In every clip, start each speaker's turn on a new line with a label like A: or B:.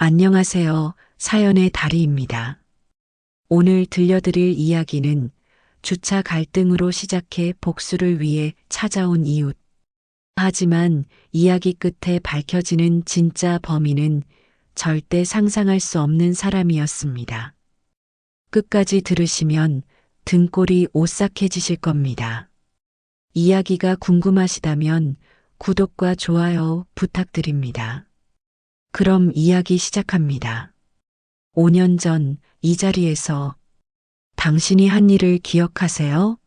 A: 안녕하세요. 사연의 다리입니다. 오늘 들려드릴 이야기는 주차 갈등으로 시작해 복수를 위해 찾아온 이웃. 하지만 이야기 끝에 밝혀지는 진짜 범인은 절대 상상할 수 없는 사람이었습니다. 끝까지 들으시면 등골이 오싹해지실 겁니다. 이야기가 궁금하시다면 구독과 좋아요 부탁드립니다. 그럼 이야기 시작합니다. 5년 전 이 자리에서 당신이 한 일을 기억하세요?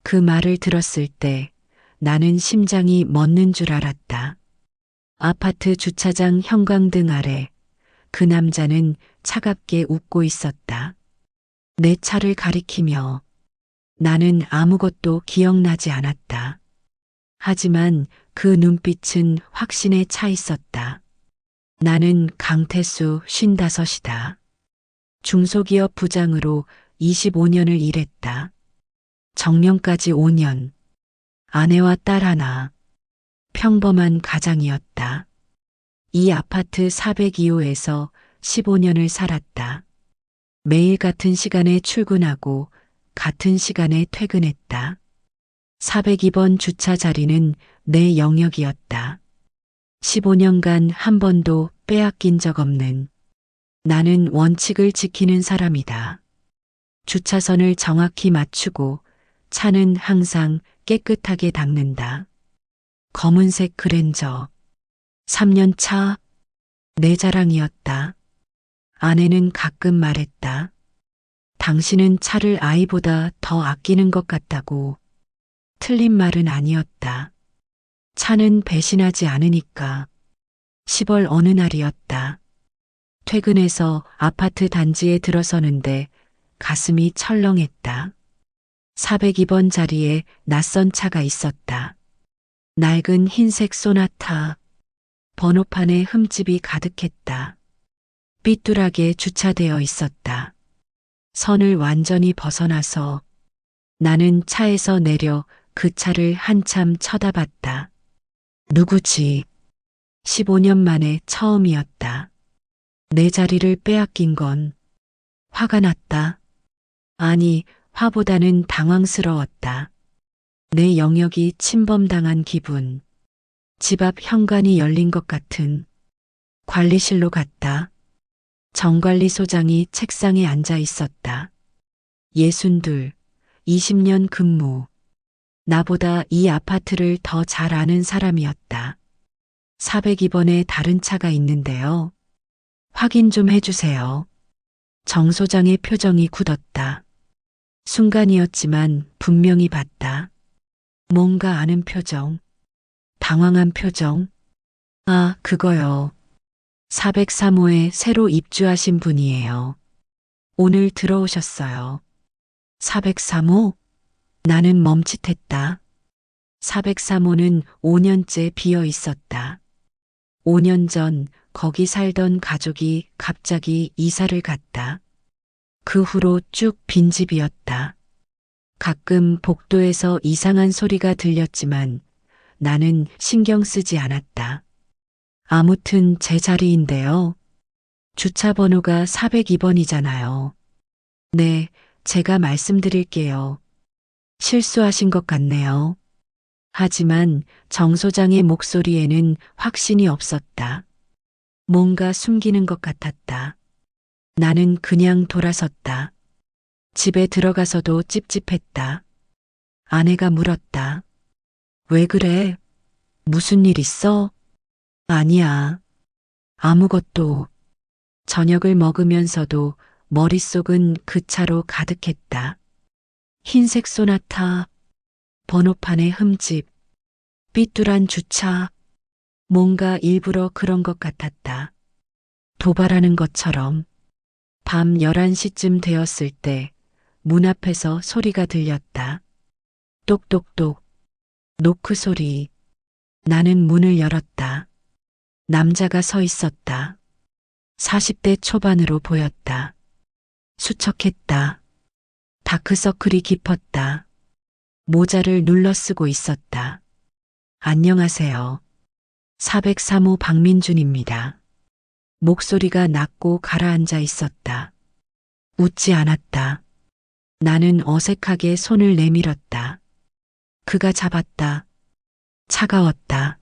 A: 그 말을 들었을 때 나는 심장이 멎는 줄 알았다. 아파트 주차장 형광등 아래 그 남자는 차갑게 웃고 있었다. 내 차를 가리키며 나는 아무것도 기억나지 않았다. 하지만 그 눈빛은 확신에 차 있었다. 나는 강태수 55이다. 중소기업 부장으로 25년을 일했다. 정년까지 5년. 아내와 딸 하나. 평범한 가장이었다. 이 아파트 402호에서 15년을 살았다. 매일 같은 시간에 출근하고 같은 시간에 퇴근했다. 402번 주차 자리는 내 영역이었다. 15년간 한 번도 빼앗긴 적 없는 나는 원칙을 지키는 사람이다. 주차선을 정확히 맞추고 차는 항상 깨끗하게 닦는다. 검은색 그랜저. 3년 차. 내 자랑이었다. 아내는 가끔 말했다. 당신은 차를 아이보다 더 아끼는 것 같다고. 틀린 말은 아니었다. 차는 배신하지 않으니까. 10월 어느 날이었다. 퇴근해서 아파트 단지에 들어서는데 가슴이 철렁했다. 402번 자리에 낯선 차가 있었다. 낡은 흰색 소나타. 번호판에 흠집이 가득했다. 삐뚤하게 주차되어 있었다. 선을 완전히 벗어나서 나는 차에서 내려 그 차를 한참 쳐다봤다. 누구지? 15년 만에 처음이었다. 내 자리를 빼앗긴 건 화가 났다. 아니, 화보다는 당황스러웠다. 내 영역이 침범당한 기분. 집 앞 현관이 열린 것 같은. 관리실로 갔다. 정관리소장이 책상에 앉아 있었다. 62, 20년 근무. 나보다 이 아파트를 더 잘 아는 사람이었다. 402번에 다른 차가 있는데요. 확인 좀 해주세요. 정 소장의 표정이 굳었다. 순간이었지만 분명히 봤다. 뭔가 아는 표정. 당황한 표정. 아, 그거요. 403호에 새로 입주하신 분이에요. 오늘 들어오셨어요. 403호? 나는 멈칫했다. 403호는 5년째 비어 있었다. 5년 전 거기 살던 가족이 갑자기 이사를 갔다. 그 후로 쭉 빈집이었다. 가끔 복도에서 이상한 소리가 들렸지만 나는 신경 쓰지 않았다. 아무튼 제 자리인데요. 주차 번호가 402번이잖아요. 네, 제가 말씀드릴게요. 실수하신 것 같네요. 하지만 정 소장의 목소리에는 확신이 없었다. 뭔가 숨기는 것 같았다. 나는 그냥 돌아섰다. 집에 들어가서도 찝찝했다. 아내가 물었다. 왜 그래? 무슨 일 있어? 아니야. 아무것도. 저녁을 먹으면서도 머릿속은 그 차로 가득했다. 흰색 소나타, 번호판의 흠집, 삐뚤한 주차. 뭔가 일부러 그런 것 같았다. 도발하는 것처럼. 밤 11시쯤 되었을 때 문 앞에서 소리가 들렸다. 똑똑똑. 노크 소리. 나는 문을 열었다. 남자가 서 있었다. 40대 초반으로 보였다. 수척했다. 다크서클이 깊었다. 모자를 눌러 쓰고 있었다. 안녕하세요. 403호 박민준입니다. 목소리가 낮고 가라앉아 있었다. 웃지 않았다. 나는 어색하게 손을 내밀었다. 그가 잡았다. 차가웠다.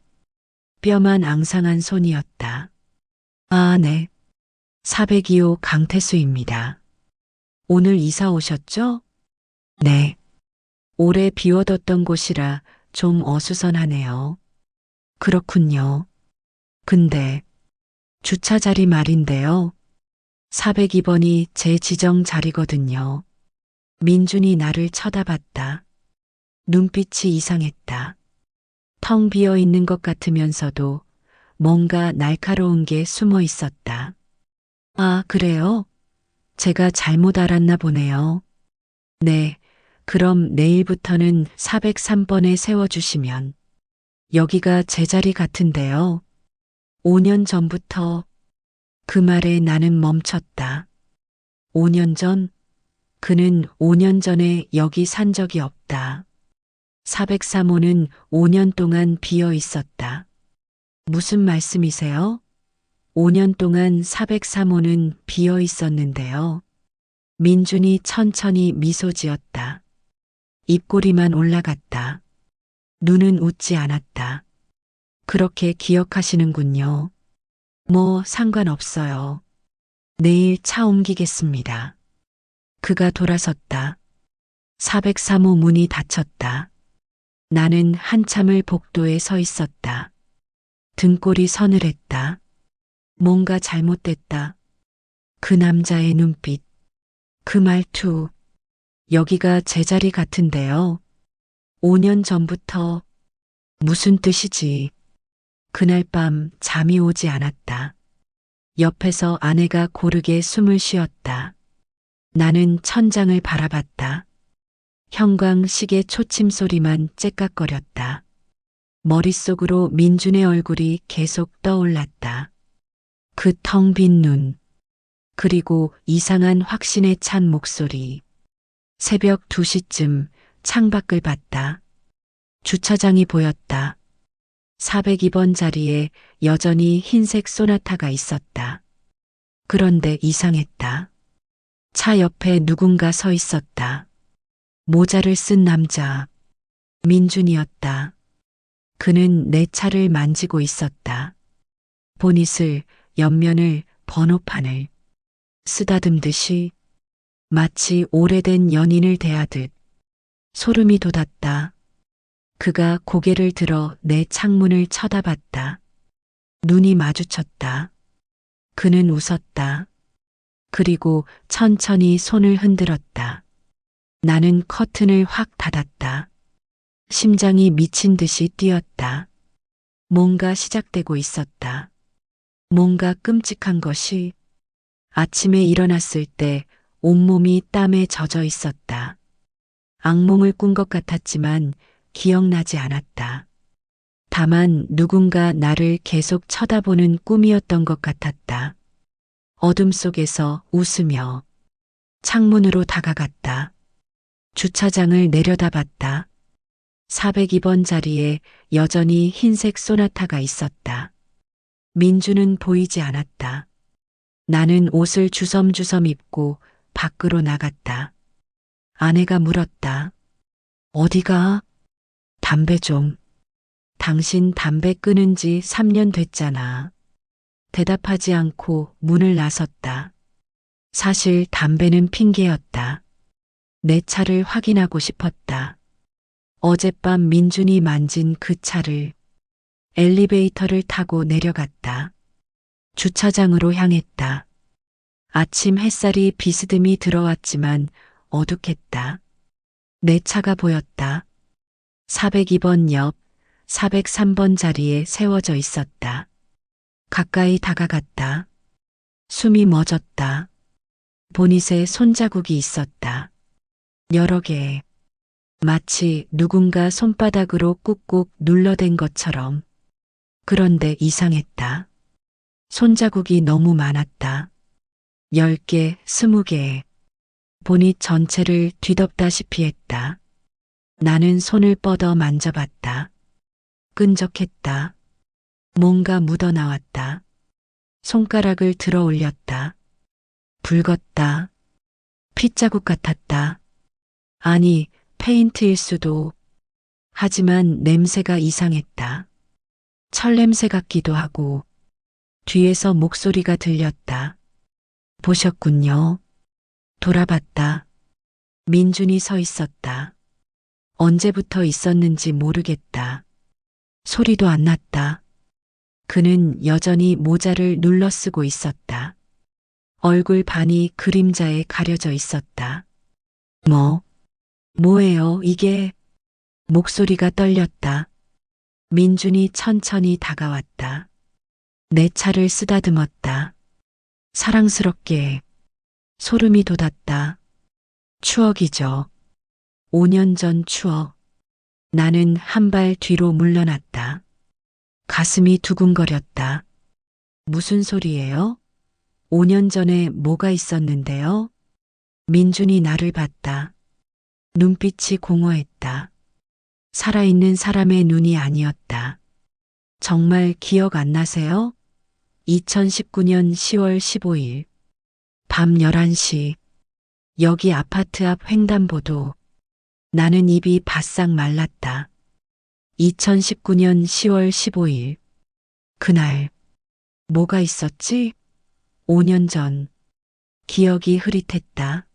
A: 뼈만 앙상한 손이었다. 아, 네. 402호 강태수입니다. 오늘 이사 오셨죠? 네. 오래 비워뒀던 곳이라 좀 어수선하네요. 그렇군요. 근데 주차 자리 말인데요. 402번이 제 지정 자리거든요. 민준이 나를 쳐다봤다. 눈빛이 이상했다. 텅 비어 있는 것 같으면서도 뭔가 날카로운 게 숨어 있었다. 아, 그래요? 제가 잘못 알았나 보네요. 네, 그럼 내일부터는 403번에 세워주시면 여기가 제 자리 같은데요. 5년 전부터 그 말에 나는 멈췄다. 5년 전? 그는 5년 전에 여기 산 적이 없다. 403호는 5년 동안 비어 있었다. 무슨 말씀이세요? 5년 동안 403호는 비어 있었는데요. 민준이 천천히 미소 지었다. 입꼬리만 올라갔다. 눈은 웃지 않았다. 그렇게 기억하시는군요. 뭐 상관없어요. 내일 차 옮기겠습니다. 그가 돌아섰다. 403호 문이 닫혔다. 나는 한참을 복도에 서 있었다. 등골이 서늘했다. 뭔가 잘못됐다. 그 남자의 눈빛, 그 말투, 여기가 제 자리 같은데요. 5년 전부터 무슨 뜻이지? 그날 밤 잠이 오지 않았다. 옆에서 아내가 고르게 숨을 쉬었다. 나는 천장을 바라봤다. 형광 시계 초침 소리만 째깍거렸다. 머릿속으로 민준의 얼굴이 계속 떠올랐다. 그 텅 빈 눈, 그리고 이상한 확신에 찬 목소리. 새벽 2시쯤 창밖을 봤다. 주차장이 보였다. 402번 자리에 여전히 흰색 소나타가 있었다. 그런데 이상했다. 차 옆에 누군가 서 있었다. 모자를 쓴 남자. 민준이었다. 그는 내 차를 만지고 있었다. 보닛을, 옆면을, 번호판을 쓰다듬듯이 마치 오래된 연인을 대하듯 소름이 돋았다. 그가 고개를 들어 내 창문을 쳐다봤다. 눈이 마주쳤다. 그는 웃었다. 그리고 천천히 손을 흔들었다. 나는 커튼을 확 닫았다. 심장이 미친 듯이 뛰었다. 뭔가 시작되고 있었다. 뭔가 끔찍한 것이. 아침에 일어났을 때 온몸이 땀에 젖어 있었다. 악몽을 꾼 것 같았지만 기억나지 않았다. 다만 누군가 나를 계속 쳐다보는 꿈이었던 것 같았다. 어둠 속에서 웃으며 창문으로 다가갔다. 주차장을 내려다봤다. 402번 자리에 여전히 흰색 소나타가 있었다. 민주는 보이지 않았다. 나는 옷을 주섬주섬 입고 밖으로 나갔다. 아내가 물었다. 어디가? 담배 좀. 당신 담배 끊은 지 3년 됐잖아. 대답하지 않고 문을 나섰다. 사실 담배는 핑계였다. 내 차를 확인하고 싶었다. 어젯밤 민준이 만진 그 차를. 엘리베이터를 타고 내려갔다. 주차장으로 향했다. 아침 햇살이 비스듬히 들어왔지만 어둑했다. 내 차가 보였다. 402번 옆 403번 자리에 세워져 있었다. 가까이 다가갔다. 숨이 멎었다. 보닛에 손자국이 있었다. 여러 개. 마치 누군가 손바닥으로 꾹꾹 눌러댄 것처럼. 그런데 이상했다. 손자국이 너무 많았다. 10개, 20개. 보닛 전체를 뒤덮다시피 했다. 나는 손을 뻗어 만져봤다. 끈적했다. 뭔가 묻어나왔다. 손가락을 들어 올렸다. 붉었다. 핏자국 같았다. 아니, 페인트일 수도. 하지만 냄새가 이상했다. 철 냄새 같기도 하고. 뒤에서 목소리가 들렸다. 보셨군요. 돌아봤다. 민준이 서 있었다. 언제부터 있었는지 모르겠다. 소리도 안 났다. 그는 여전히 모자를 눌러 쓰고 있었다. 얼굴 반이 그림자에 가려져 있었다. 뭐예요, 이게? 목소리가 떨렸다. 민준이 천천히 다가왔다. 내 차를 쓰다듬었다. 사랑스럽게. 소름이 돋았다. 추억이죠. 5년 전 추억. 나는 한 발 뒤로 물러났다. 가슴이 두근거렸다. 무슨 소리예요? 5년 전에 뭐가 있었는데요? 민준이 나를 봤다. 눈빛이 공허했다. 살아있는 사람의 눈이 아니었다. 정말 기억 안 나세요? 2019년 10월 15일. 밤 11시. 여기 아파트 앞 횡단보도. 나는 입이 바싹 말랐다. 2019년 10월 15일. 그날. 뭐가 있었지? 5년 전. 기억이 흐릿했다.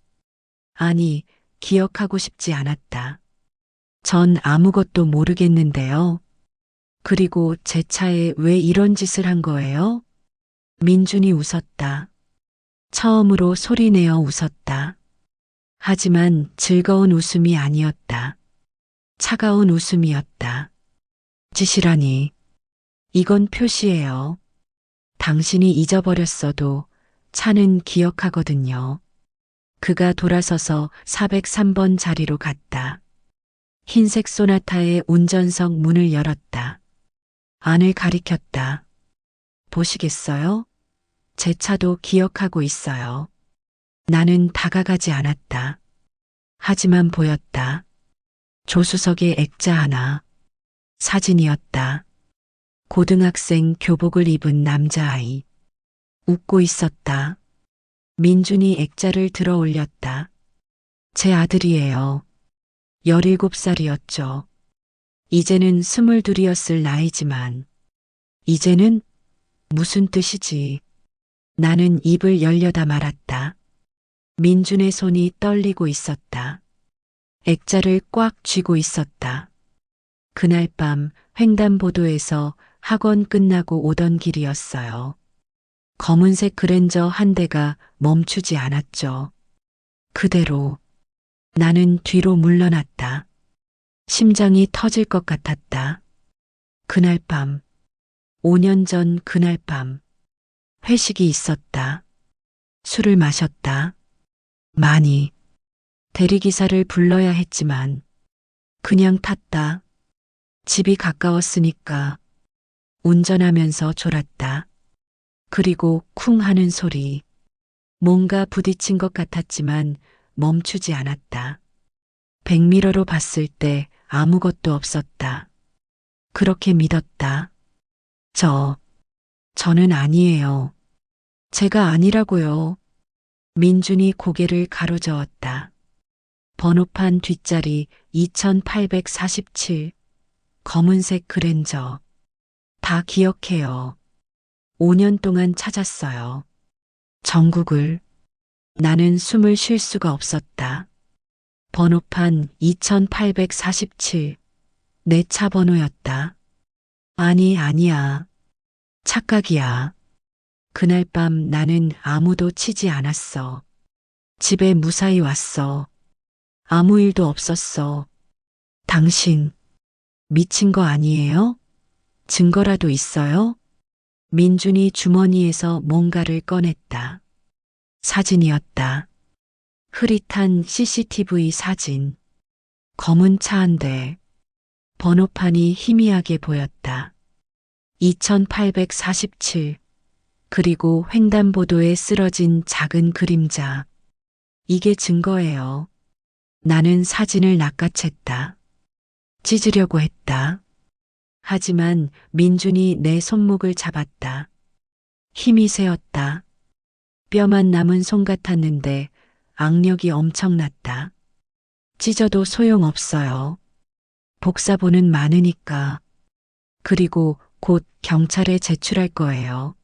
A: 아니, 기억하고 싶지 않았다. 전 아무것도 모르겠는데요. 그리고 제 차에 왜 이런 짓을 한 거예요? 민준이 웃었다. 처음으로 소리내어 웃었다. 하지만 즐거운 웃음이 아니었다. 차가운 웃음이었다. 짓이라니. 이건 표시예요. 당신이 잊어버렸어도 차는 기억하거든요. 그가 돌아서서 403번 자리로 갔다. 흰색 소나타의 운전석 문을 열었다. 안을 가리켰다. 보시겠어요? 제 차도 기억하고 있어요. 나는 다가가지 않았다. 하지만 보였다. 조수석에 액자 하나. 사진이었다. 고등학생 교복을 입은 남자아이. 웃고 있었다. 민준이 액자를 들어 올렸다. 제 아들이에요. 17살이었죠. 이제는 22이었을 나이지만. 이제는 무슨 뜻이지? 나는 입을 열려다 말았다. 민준의 손이 떨리고 있었다. 액자를 꽉 쥐고 있었다. 그날 밤 횡단보도에서 학원 끝나고 오던 길이었어요. 검은색 그랜저 한 대가 멈추지 않았죠. 그대로. 나는 뒤로 물러났다. 심장이 터질 것 같았다. 그날 밤, 5년 전 그날 밤, 회식이 있었다. 술을 마셨다. 많이. 대리기사를 불러야 했지만, 그냥 탔다. 집이 가까웠으니까, 운전하면서 졸았다. 그리고 쿵 하는 소리. 뭔가 부딪힌 것 같았지만 멈추지 않았다. 백미러로 봤을 때 아무것도 없었다. 그렇게 믿었다. 저는 아니에요. 제가 아니라고요. 민준이 고개를 가로저었다. 번호판 뒷자리 2847. 검은색 그랜저. 다 기억해요. 5년 동안 찾았어요. 전국을. 나는 숨을 쉴 수가 없었다. 번호판 2847. 내 차 번호였다. 아니야. 착각이야. 그날 밤 나는 아무도 치지 않았어. 집에 무사히 왔어. 아무 일도 없었어. 당신, 미친 거 아니에요? 증거라도 있어요? 민준이 주머니에서 뭔가를 꺼냈다. 사진이었다. 흐릿한 CCTV 사진. 검은 차 한 대. 번호판이 희미하게 보였다. 2847. 그리고 횡단보도에 쓰러진 작은 그림자. 이게 증거예요. 나는 사진을 낚아챘다. 찢으려고 했다. 하지만 민준이 내 손목을 잡았다. 힘이 세었다. 뼈만 남은 손 같았는데 악력이 엄청났다. 찢어도 소용없어요. 복사본은 많으니까. 그리고 곧 경찰에 제출할 거예요.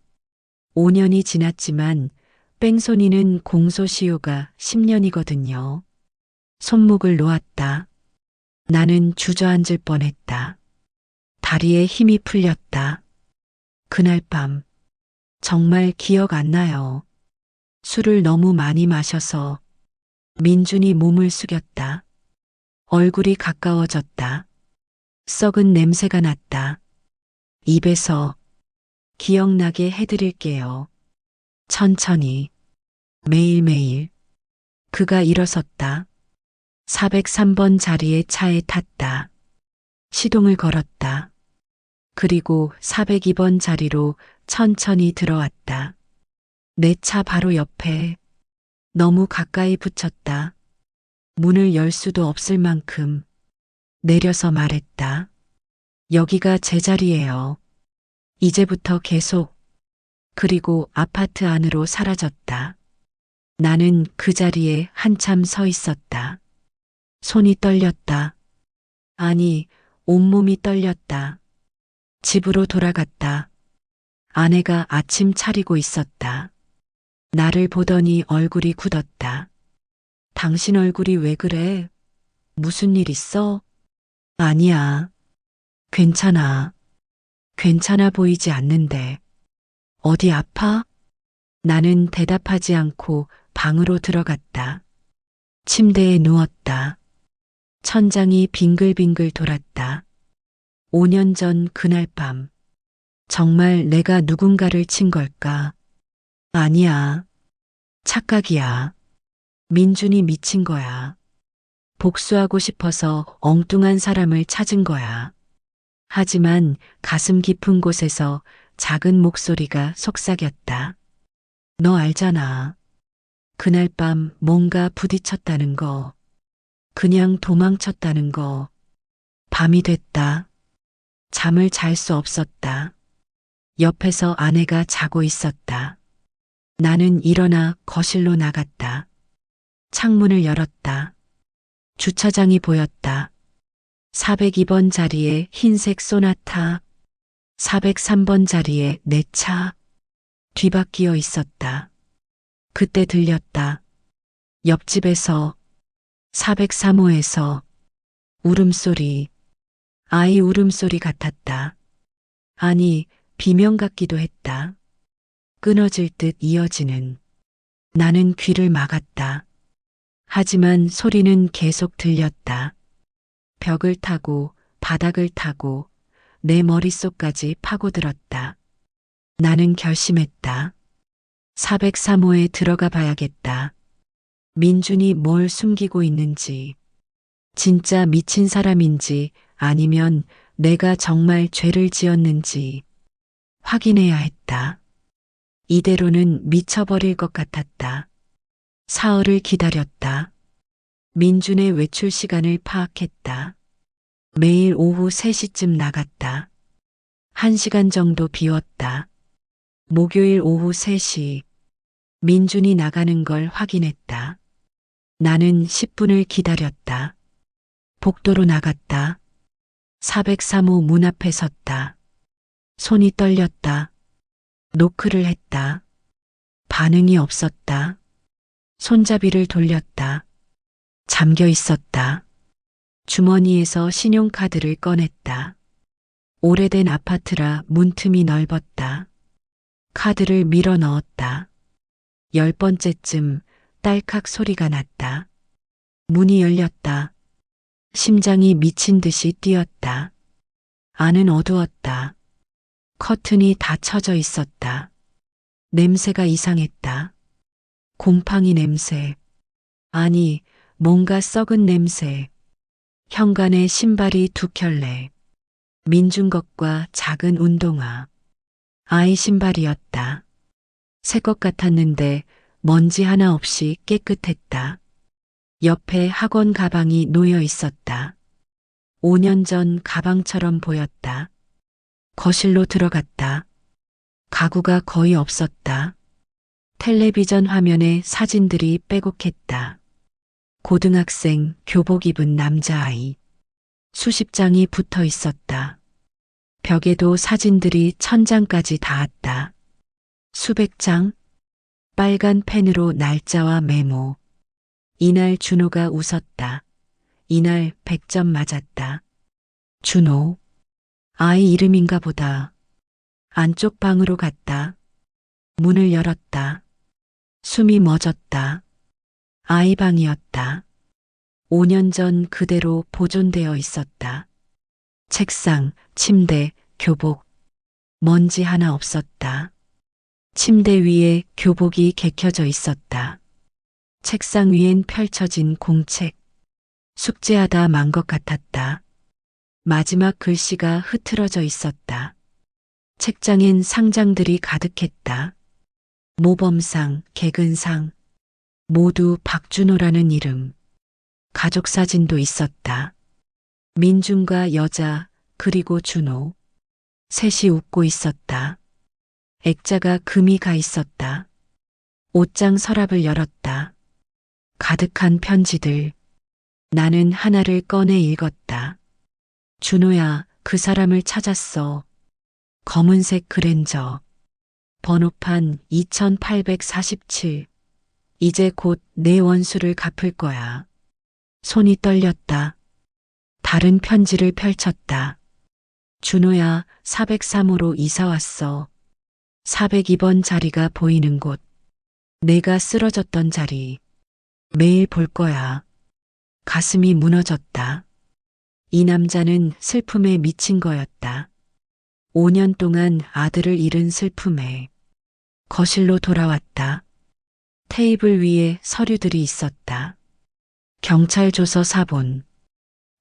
A: 5년이 지났지만 뺑소니는 공소시효가 10년이거든요. 손목을 놓았다. 나는 주저앉을 뻔했다. 다리에 힘이 풀렸다. 그날 밤 정말 기억 안 나요. 술을 너무 많이 마셔서 민준이 몸을 숙였다. 얼굴이 가까워졌다. 썩은 냄새가 났다. 입에서 기억나게 해드릴게요. 천천히, 매일매일. 그가 일어섰다. 403번 자리에 차에 탔다. 시동을 걸었다. 그리고 402번 자리로 천천히 들어왔다. 내 차 바로 옆에 너무 가까이 붙였다. 문을 열 수도 없을 만큼 내려서 말했다. 여기가 제 자리예요. 이제부터 계속. 그리고 아파트 안으로 사라졌다. 나는 그 자리에 한참 서 있었다. 손이 떨렸다. 아니, 온몸이 떨렸다. 집으로 돌아갔다. 아내가 아침 차리고 있었다. 나를 보더니 얼굴이 굳었다. 당신 얼굴이 왜 그래? 무슨 일 있어? 아니야. 괜찮아. 괜찮아 보이지 않는데. 어디 아파? 나는 대답하지 않고 방으로 들어갔다. 침대에 누웠다. 천장이 빙글빙글 돌았다. 5년 전 그날 밤. 정말 내가 누군가를 친 걸까? 아니야. 착각이야. 민준이 미친 거야. 복수하고 싶어서 엉뚱한 사람을 찾은 거야. 하지만 가슴 깊은 곳에서 작은 목소리가 속삭였다. 너 알잖아. 그날 밤 뭔가 부딪혔다는 거. 그냥 도망쳤다는 거. 밤이 됐다. 잠을 잘 수 없었다. 옆에서 아내가 자고 있었다. 나는 일어나 거실로 나갔다. 창문을 열었다. 주차장이 보였다. 402번 자리에 흰색 소나타, 403번 자리에 내 차, 뒤바뀌어 있었다. 그때 들렸다. 옆집에서, 403호에서 울음소리, 아이 울음소리 같았다. 아니, 비명 같기도 했다. 끊어질 듯 이어지는. 나는 귀를 막았다. 하지만 소리는 계속 들렸다. 벽을 타고 바닥을 타고 내 머릿속까지 파고들었다. 나는 결심했다. 403호에 들어가 봐야겠다. 민준이 뭘 숨기고 있는지, 진짜 미친 사람인지 아니면 내가 정말 죄를 지었는지 확인해야 했다. 이대로는 미쳐버릴 것 같았다. 사흘을 기다렸다. 민준의 외출 시간을 파악했다. 매일 오후 3시쯤 나갔다. 1시간 정도 비웠다. 목요일 오후 3시. 민준이 나가는 걸 확인했다. 나는 10분을 기다렸다. 복도로 나갔다. 403호 문 앞에 섰다. 손이 떨렸다. 노크를 했다. 반응이 없었다. 손잡이를 돌렸다. 잠겨 있었다. 주머니에서 신용카드를 꺼냈다. 오래된 아파트라 문틈이 넓었다. 카드를 밀어 넣었다. 10번째쯤 딸칵 소리가 났다. 문이 열렸다. 심장이 미친 듯이 뛰었다. 안은 어두웠다. 커튼이 다 쳐져 있었다. 냄새가 이상했다. 곰팡이 냄새. 아니, 뭔가 썩은 냄새. 현관에 신발이 2켤레. 민준 것과 작은 운동화. 아이 신발이었다. 새 것 같았는데 먼지 하나 없이 깨끗했다. 옆에 학원 가방이 놓여 있었다. 5년 전 가방처럼 보였다. 거실로 들어갔다. 가구가 거의 없었다. 텔레비전 화면에 사진들이 빼곡했다. 고등학생 교복 입은 남자아이. 수십 장이 붙어 있었다. 벽에도 사진들이 1000장까지 닿았다. 수백 장, 빨간 펜으로 날짜와 메모. 이날 준호가 웃었다. 이날 100점 맞았다. 준호. 아이 이름인가 보다. 안쪽 방으로 갔다. 문을 열었다. 숨이 멎었다. 아이 방이었다. 5년 전 그대로 보존되어 있었다. 책상, 침대, 교복. 먼지 하나 없었다. 침대 위에 교복이 개켜져 있었다. 책상 위엔 펼쳐진 공책. 숙제하다 만 것 같았다. 마지막 글씨가 흐트러져 있었다. 책장엔 상장들이 가득했다. 모범상, 개근상, 모두 박준호라는 이름. 가족 사진도 있었다. 민준과 여자, 그리고 준호. 셋이 웃고 있었다. 액자가 금이 가 있었다. 옷장 서랍을 열었다. 가득한 편지들. 나는 하나를 꺼내 읽었다. 준호야, 그 사람을 찾았어. 검은색 그랜저. 번호판 2847. 이제 곧 내 원수를 갚을 거야. 손이 떨렸다. 다른 편지를 펼쳤다. 준호야, 403호로 이사 왔어. 402번 자리가 보이는 곳. 내가 쓰러졌던 자리. 매일 볼 거야. 가슴이 무너졌다. 이 남자는 슬픔에 미친 거였다. 5년 동안 아들을 잃은 슬픔에. 거실로 돌아왔다. 테이블 위에 서류들이 있었다. 경찰 조서 사본.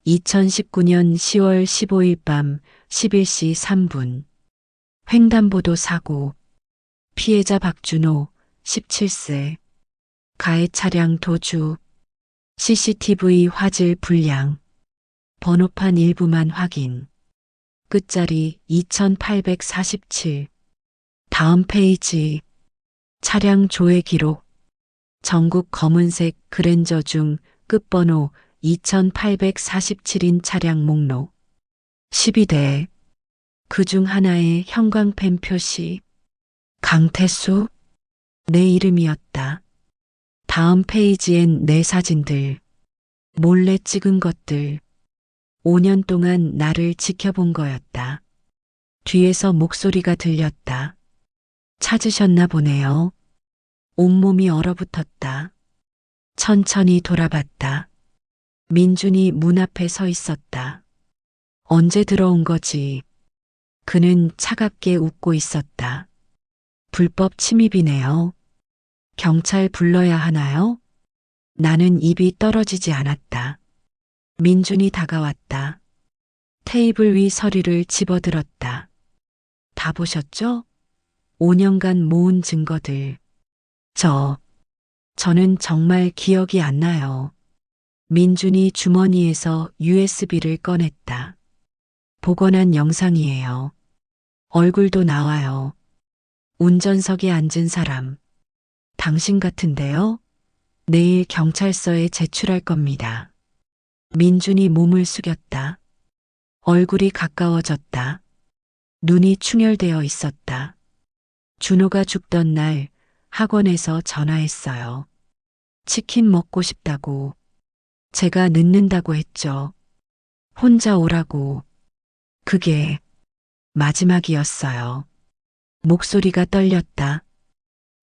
A: 2019년 10월 15일 밤 11시 3분. 횡단보도 사고. 피해자 박준호, 17세. 가해 차량 도주. CCTV 화질 불량. 번호판 일부만 확인. 끝자리 2847. 다음 페이지. 차량 조회 기록. 전국 검은색 그랜저 중 끝번호 2847인 차량 목록. 12대. 그중 하나의 형광펜 표시. 강태수? 내 이름이었다. 다음 페이지엔 내 사진들. 몰래 찍은 것들. 5년 동안 나를 지켜본 거였다. 뒤에서 목소리가 들렸다. 찾으셨나 보네요. 온몸이 얼어붙었다. 천천히 돌아봤다. 민준이 문 앞에 서 있었다. 언제 들어온 거지? 그는 차갑게 웃고 있었다. 불법 침입이네요. 경찰 불러야 하나요? 나는 입이 떨어지지 않았다. 민준이 다가왔다. 테이블 위 서류를 집어들었다. 다 보셨죠? 5년간 모은 증거들. 저는 정말 기억이 안 나요. 민준이 주머니에서 USB를 꺼냈다. 복원한 영상이에요. 얼굴도 나와요. 운전석에 앉은 사람. 당신 같은데요? 내일 경찰서에 제출할 겁니다. 민준이 몸을 숙였다. 얼굴이 가까워졌다. 눈이 충혈되어 있었다. 준호가 죽던 날 학원에서 전화했어요. 치킨 먹고 싶다고. 제가 늦는다고 했죠. 혼자 오라고. 그게 마지막이었어요. 목소리가 떨렸다.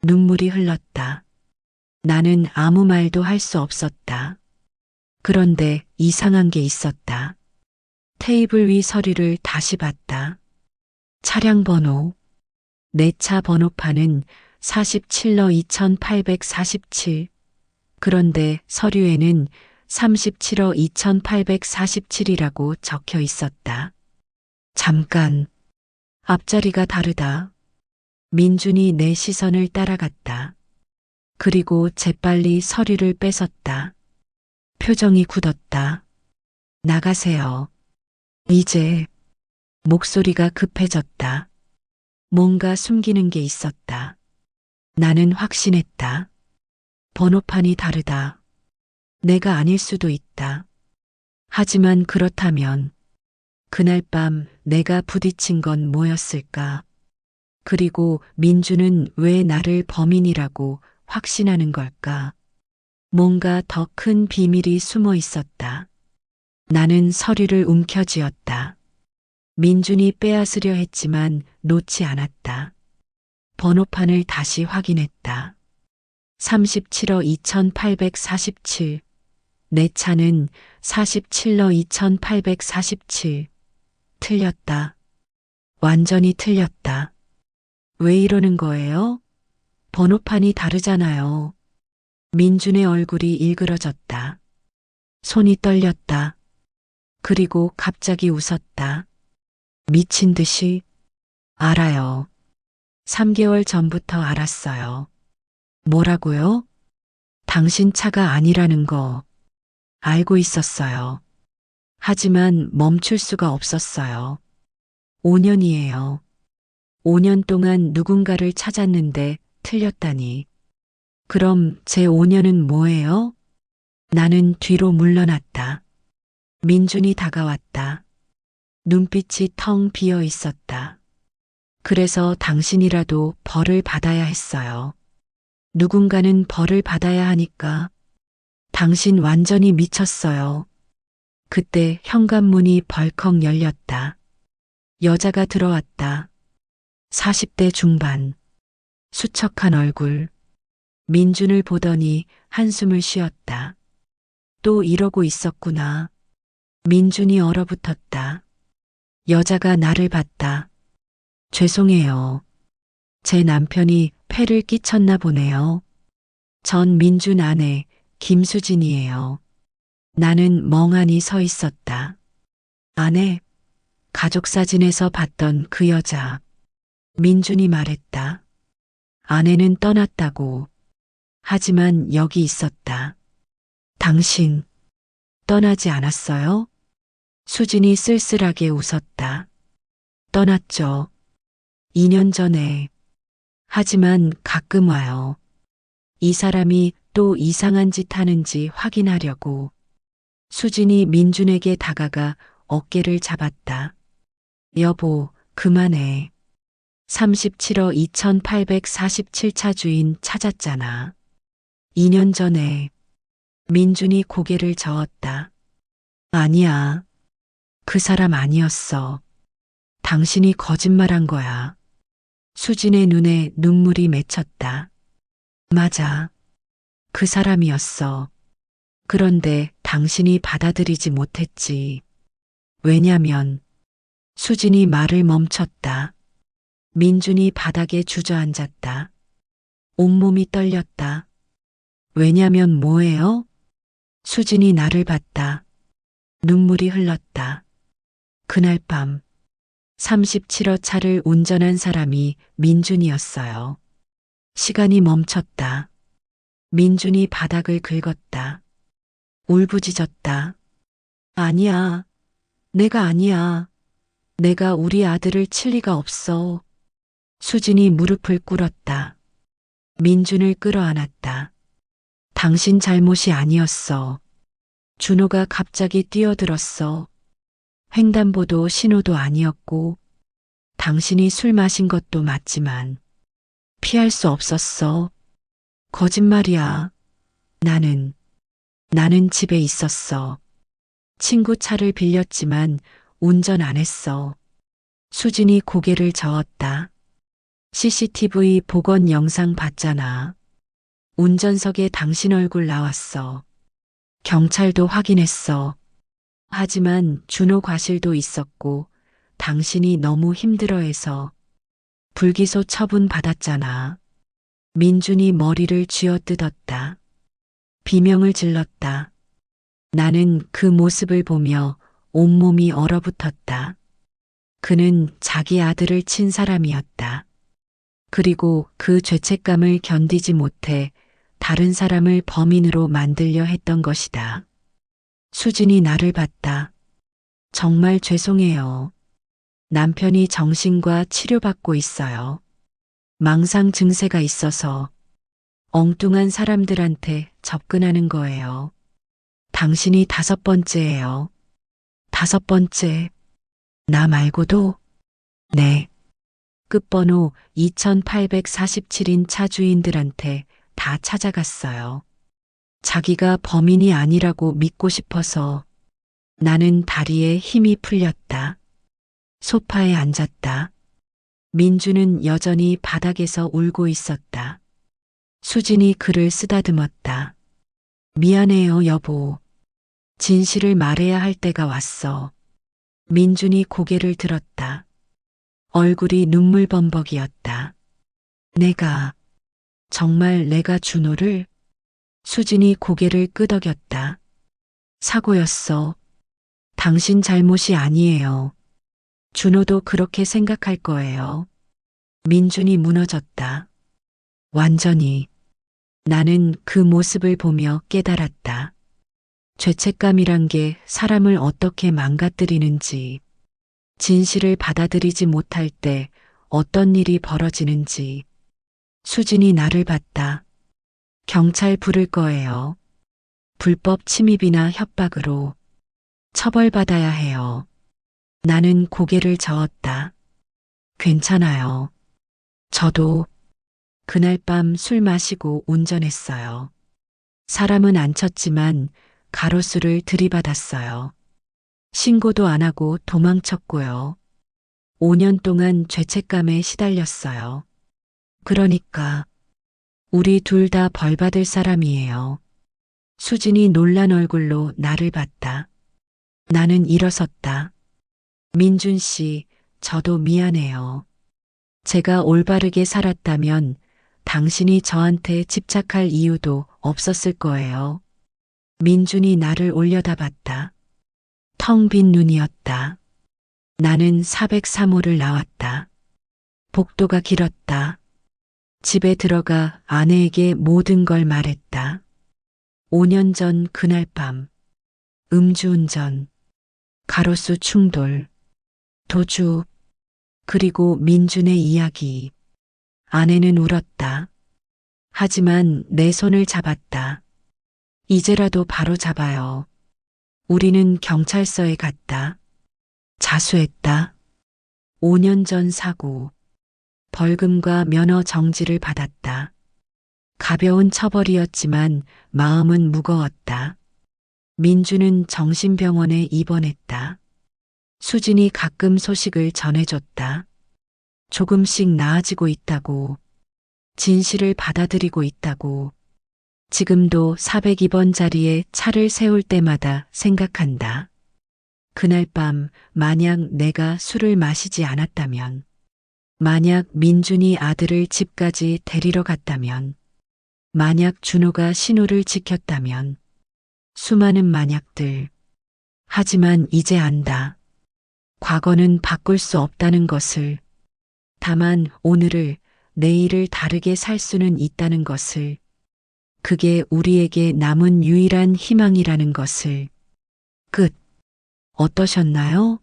A: 눈물이 흘렀다. 나는 아무 말도 할 수 없었다. 그런데 이상한 게 있었다. 테이블 위 서류를 다시 봤다. 차량 번호. 내 차 번호판은 47러 2847. 그런데 서류에는 37러 2847이라고 적혀 있었다. 잠깐. 앞자리가 다르다. 민준이 내 시선을 따라갔다. 그리고 재빨리 서류를 뺏었다. 표정이 굳었다. 나가세요. 이제. 목소리가 급해졌다. 뭔가 숨기는 게 있었다. 나는 확신했다. 번호판이 다르다. 내가 아닐 수도 있다. 하지만 그렇다면 그날 밤 내가 부딪힌 건 뭐였을까? 그리고 민주는 왜 나를 범인이라고 확신하는 걸까? 뭔가 더 큰 비밀이 숨어 있었다. 나는 서류를 움켜쥐었다. 민준이 빼앗으려 했지만 놓지 않았다. 번호판을 다시 확인했다. 37호 2847. 내 차는 47호 2847. 틀렸다. 완전히 틀렸다. 왜 이러는 거예요? 번호판이 다르잖아요. 민준의 얼굴이 일그러졌다. 손이 떨렸다. 그리고 갑자기 웃었다. 미친 듯이. 알아요. 3개월 전부터 알았어요. 뭐라고요? 당신 차가 아니라는 거 알고 있었어요. 하지만 멈출 수가 없었어요. 5년이에요. 5년 동안 누군가를 찾았는데 틀렸다니. 그럼 제 5년은 뭐예요? 나는 뒤로 물러났다. 민준이 다가왔다. 눈빛이 텅 비어 있었다. 그래서 당신이라도 벌을 받아야 했어요. 누군가는 벌을 받아야 하니까. 당신 완전히 미쳤어요. 그때 현관문이 벌컥 열렸다. 여자가 들어왔다. 40대 중반. 수척한 얼굴. 민준을 보더니 한숨을 쉬었다. 또 이러고 있었구나. 민준이 얼어붙었다. 여자가 나를 봤다. 죄송해요. 제 남편이 폐를 끼쳤나 보네요. 전 민준 아내 김수진이에요. 나는 멍하니 서 있었다. 아내, 가족 사진에서 봤던 그 여자. 민준이 말했다. 아내는 떠났다고. 하지만 여기 있었다. 당신, 떠나지 않았어요? 수진이 쓸쓸하게 웃었다. 떠났죠. 2년 전에. 하지만 가끔 와요. 이 사람이 또 이상한 짓 하는지 확인하려고. 수진이 민준에게 다가가 어깨를 잡았다. 여보, 그만해. 37호 2847차 주인 찾았잖아. 2년 전에. 민준이 고개를 저었다. 아니야. 그 사람 아니었어. 당신이 거짓말한 거야. 수진의 눈에 눈물이 맺혔다. 맞아. 그 사람이었어. 그런데 당신이 받아들이지 못했지. 왜냐면 수진이 말을 멈췄다. 민준이 바닥에 주저앉았다. 온몸이 떨렸다. 왜냐면 뭐예요? 수진이 나를 봤다. 눈물이 흘렀다. 그날 밤 37호 차를 운전한 사람이 민준이었어요. 시간이 멈췄다. 민준이 바닥을 긁었다. 울부짖었다. 아니야. 내가 아니야. 내가 우리 아들을 칠 리가 없어. 수진이 무릎을 꿇었다. 민준을 끌어안았다. 당신 잘못이 아니었어. 준호가 갑자기 뛰어들었어. 횡단보도 신호도 아니었고, 당신이 술 마신 것도 맞지만, 피할 수 없었어. 거짓말이야. 나는 집에 있었어. 친구 차를 빌렸지만 운전 안 했어. 수진이 고개를 저었다. CCTV 복원 영상 봤잖아. 운전석에 당신 얼굴 나왔어. 경찰도 확인했어. 하지만 준호 과실도 있었고 당신이 너무 힘들어해서 불기소 처분 받았잖아. 민준이 머리를 쥐어뜯었다. 비명을 질렀다. 나는 그 모습을 보며 온몸이 얼어붙었다. 그는 자기 아들을 친 사람이었다. 그리고 그 죄책감을 견디지 못해 다른 사람을 범인으로 만들려 했던 것이다. 수진이 나를 봤다. 정말 죄송해요. 남편이 정신과 치료받고 있어요. 망상 증세가 있어서 엉뚱한 사람들한테 접근하는 거예요. 당신이 5번째예요. 5번째. 나 말고도? 네. 끝번호 2847인 차 주인들한테 다 찾아갔어요. 자기가 범인이 아니라고 믿고 싶어서. 나는 다리에 힘이 풀렸다. 소파에 앉았다. 민주는 여전히 바닥에서 울고 있었다. 수진이 그를 쓰다듬었다. 미안해요, 여보. 진실을 말해야 할 때가 왔어. 민준이 고개를 들었다. 얼굴이 눈물범벅이었다. 정말 내가 준호를? 수진이 고개를 끄덕였다. 사고였어. 당신 잘못이 아니에요. 준호도 그렇게 생각할 거예요. 민준이 무너졌다. 완전히. 나는 그 모습을 보며 깨달았다. 죄책감이란 게 사람을 어떻게 망가뜨리는지, 진실을 받아들이지 못할 때 어떤 일이 벌어지는지. 수진이 나를 봤다. 경찰 부를 거예요. 불법 침입이나 협박으로 처벌받아야 해요. 나는 고개를 저었다. 괜찮아요. 저도 그날 밤 술 마시고 운전했어요. 사람은 안 쳤지만 가로수를 들이받았어요. 신고도 안 하고 도망쳤고요. 5년 동안 죄책감에 시달렸어요. 그러니까 우리 둘 다 벌 받을 사람이에요. 수진이 놀란 얼굴로 나를 봤다. 나는 일어섰다. 민준 씨, 저도 미안해요. 제가 올바르게 살았다면 당신이 저한테 집착할 이유도 없었을 거예요. 민준이 나를 올려다봤다. 텅 빈 눈이었다. 나는 403호를 나왔다. 복도가 길었다. 집에 들어가 아내에게 모든 걸 말했다. 5년 전 그날 밤, 음주운전, 가로수 충돌, 도주, 그리고 민준의 이야기. 아내는 울었다. 하지만 내 손을 잡았다. 이제라도 바로 잡아요. 우리는 경찰서에 갔다. 자수했다. 5년 전 사고. 벌금과 면허 정지를 받았다. 가벼운 처벌이었지만 마음은 무거웠다. 민주는 정신병원에 입원했다. 수진이 가끔 소식을 전해줬다. 조금씩 나아지고 있다고. 진실을 받아들이고 있다고. 지금도 402번 자리에 차를 세울 때마다 생각한다. 그날 밤 만약 내가 술을 마시지 않았다면, 만약 민준이 아들을 집까지 데리러 갔다면, 만약 준호가 신호를 지켰다면, 수많은 만약들. 하지만 이제 안다. 과거는 바꿀 수 없다는 것을. 다만 오늘을, 내일을 다르게 살 수는 있다는 것을. 그게 우리에게 남은 유일한 희망이라는 것을. 끝. 어떠셨나요?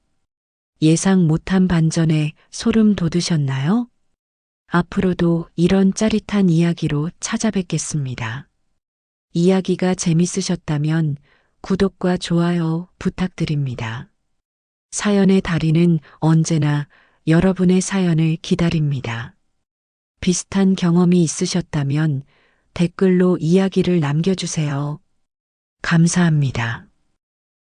A: 예상 못한 반전에 소름 돋으셨나요? 앞으로도 이런 짜릿한 이야기로 찾아뵙겠습니다. 이야기가 재밌으셨다면 구독과 좋아요 부탁드립니다. 사연의 달인은 언제나 여러분의 사연을 기다립니다. 비슷한 경험이 있으셨다면 댓글로 이야기를 남겨주세요. 감사합니다.